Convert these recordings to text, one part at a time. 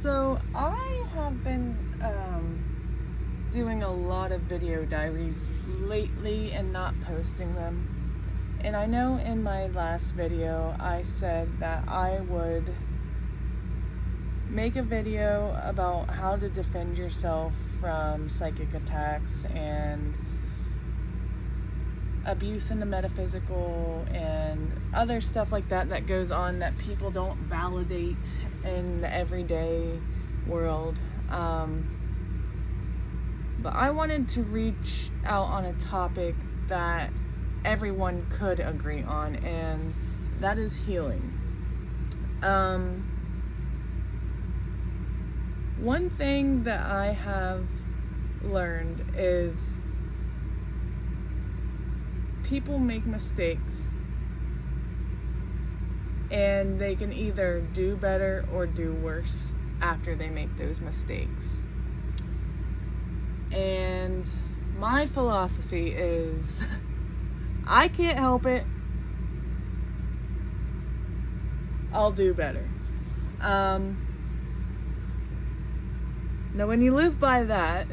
So I have been doing a lot of video diaries lately and not posting them. And I know in my last video I said that I would make a video about how to defend yourself from psychic attacks and abuse in the metaphysical and other stuff like that that goes on that people don't validate in the everyday world. But I wanted to reach out on a topic that everyone could agree on, and that is healing. One thing that I have learned is people make mistakes, and they can either do better or do worse after they make those mistakes. And my philosophy is I can't help it, I'll do better. Now when you live by that,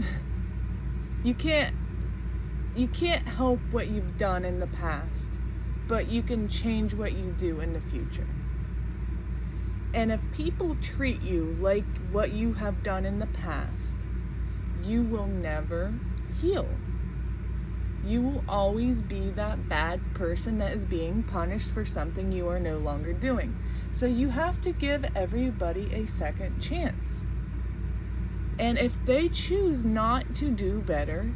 you can't help what you've done in the past, but you can change what you do in the future. And if people treat you like what you have done in the past, you will never heal. You will always be that bad person that is being punished for something you are no longer doing. So you have to give everybody a second chance. And if they choose not to do better,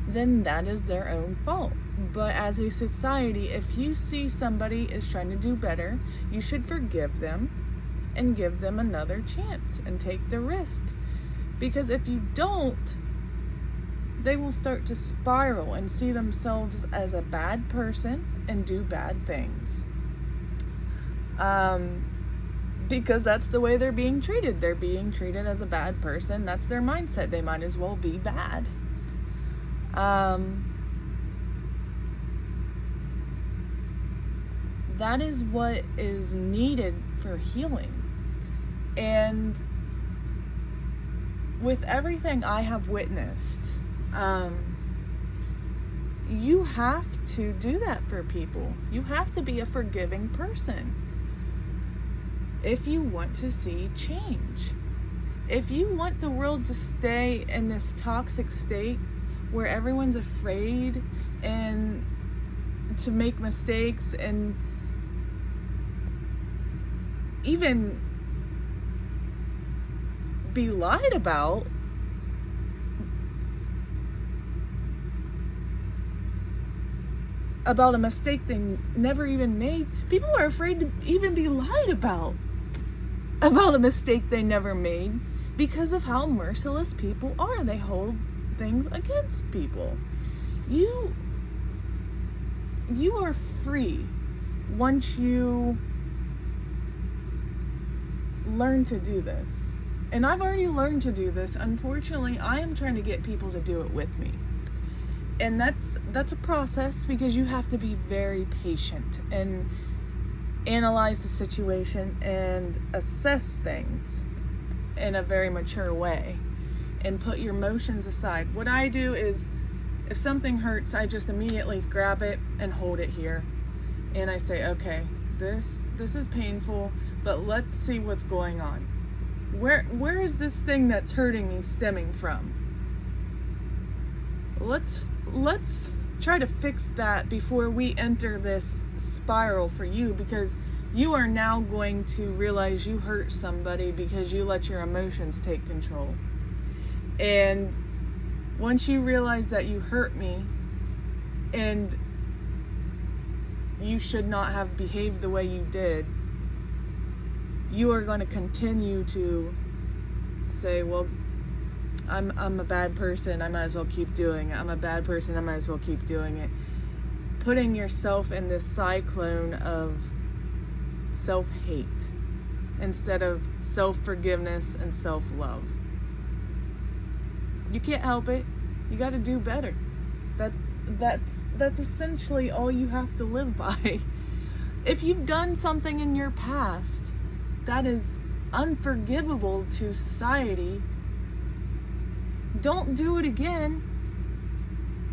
then that is their own fault. But as a society, if you see somebody is trying to do better, you should forgive them and give them another chance and take the risk. Because if you don't, they will start to spiral and see themselves as a bad person and do bad things. Because that's the way they're being treated. They're being treated as a bad person. That's their mindset. They might as well be bad. That is what is needed for healing. And with everything I have witnessed, you have to do that for people. You have to be a forgiving person if you want to see change. If you want the world to stay in this toxic state where everyone's afraid and to make mistakes and even be lied about, a mistake they never even made. People are afraid to even be lied about a mistake they never made because of how merciless people are. They hold things against people. You are free once you learn to do this. And I've already learned to do this. Unfortunately, I am trying to get people to do it with me. And that's a process, because you have to be very patient and analyze the situation and assess things in a very mature way and put your emotions aside. What I do is, if something hurts, I just immediately grab it and hold it here. And I say, okay, this is painful, but let's see what's going on. Where is this thing that's hurting me stemming from? Let's try to fix that before we enter this spiral for you, because you are now going to realize you hurt somebody because you let your emotions take control. And once you realize that you hurt me and you should not have behaved the way you did, you are going to continue to say, well, I'm a bad person, I might as well keep doing it. I'm a bad person, I might as well keep doing it. Putting yourself in this cyclone of self-hate instead of self-forgiveness and self-love. You can't help it. You got to do better. That's essentially all you have to live by. If you've done something in your past that is unforgivable to society, don't do it again,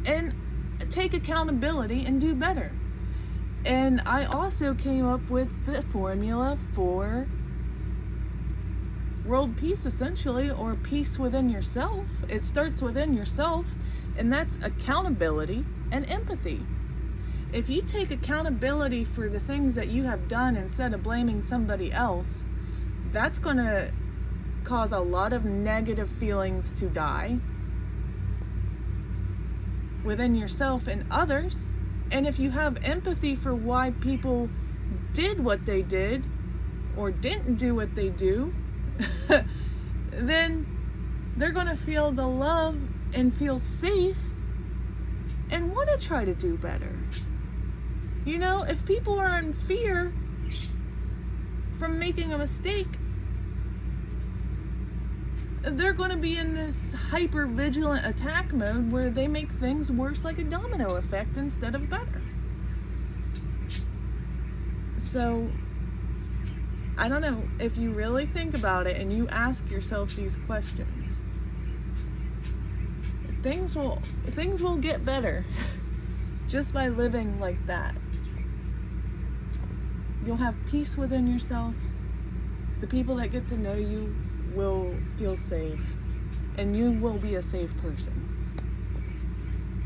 and take accountability and do better. And I also came up with the formula for world peace, essentially, or peace within yourself. It starts within yourself, and that's accountability and empathy. If you take accountability for the things that you have done instead of blaming somebody else, that's going to cause a lot of negative feelings to die within yourself and others. And if you have empathy for why people did what they did or didn't do what they do, then they're going to feel the love and feel safe and want to try to do better. You know, if people are in fear from making a mistake, they're going to be in this hyper vigilant attack mode where they make things worse, like a domino effect, instead of better. So I don't know, if you really think about it and you ask yourself these questions, things will get better just by living like that. You'll have peace within yourself. The people that get to know you will feel safe, and you will be a safe person.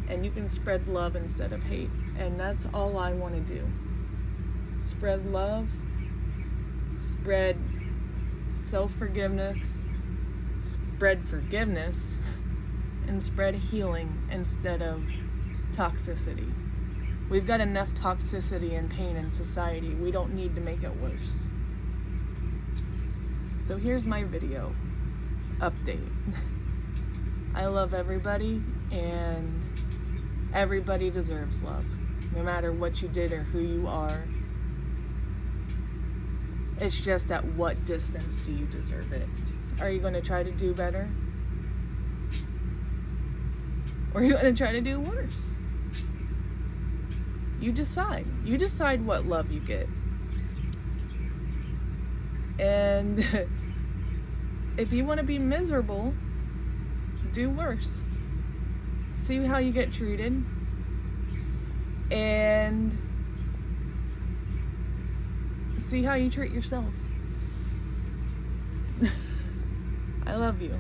And you can spread love instead of hate, and that's all I want to do. Spread love, spread self-forgiveness, spread forgiveness, and spread healing instead of toxicity. We've got enough toxicity and pain in society. We don't need to make it worse. So here's my video update. I love everybody, and everybody deserves love, no matter what you did or who you are. It's just at what distance do you deserve it? Are you going to try to do better? Or are you going to try to do worse? You decide. You decide what love you get. And if you want to be miserable, do worse. See how you get treated. And see how you treat yourself. I love you.